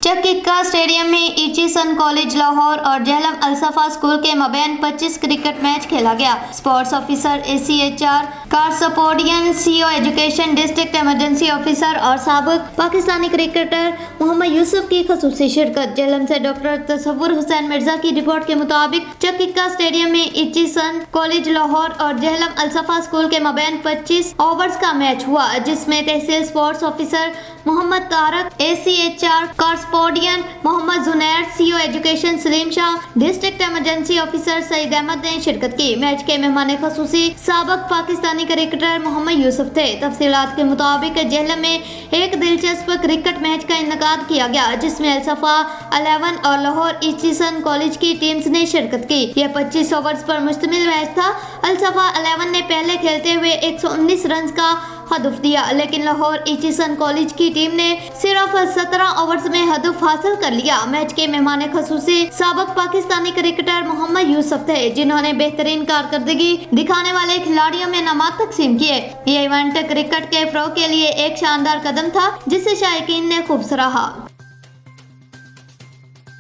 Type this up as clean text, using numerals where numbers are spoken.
चकिक्का stadium में ईचीसन college Lahore और जहलम अलसफा school के मबैन 25 क्रिकेट मैच खेला गया। Sports officer ACHR कारसपोर्डियन CO education district emergency officer और साबिक पाकिस्तानी क्रिकेटर मोहम्मद यूसुफ की खसूसी शिरकत। जहलम से डॉक्टर तसव्वुर हुसैन मिर्जा की रिपोर्ट के मुताबिक चकिक्का स्टेडियम में ईचीसन कॉलेज लाहौर और जहलम अलसफा स्कूल के मबैन 25 ओवर्स का मैच हुआ, जिसमें तहसील sports officer Mohammad Tariq, ACHR correspondent Mohammad Junair, CO education Salim Shah, district emergency officer Saeed Ahmed ने शिरकत की। मैच के मेहमान खसूसी साबिक पाकिस्तानी क्रिकेटर मोहम्मद यूसुफ थे। तफसीलात के मुताबिक जहलम में एक दिलचस्प क्रिकेट मैच का इनेकाद किया गया, जिसमें अलसफा 11 और लाहौर ईचीसन कॉलेज की टीम्स ने शिरकत की। यह 25 ओवर्स पर मुश्तमिल मैच था। अलसफा 11 ने पहले खेलते हुए 119 रन का हदफ दिया, लेकिन लाहौर ईचीसन कॉलेज की टीम ने सिर्फ 17 ओवर्स में हदफ हासिल कर लिया। मैच के मेहमान खसूसी साबिक पाकिस्तानी क्रिकेटर मोहम्मद यूसुफ थे, जिन्होंने बेहतरीन कारकर्दगी दिखाने वाले खिलाड़ियों में इनामात तकसीम किए। ये इवेंट क्रिकेट के फरोग के लिए एक शानदार कदम था, जिसे शायकीन ने खूब सराहा।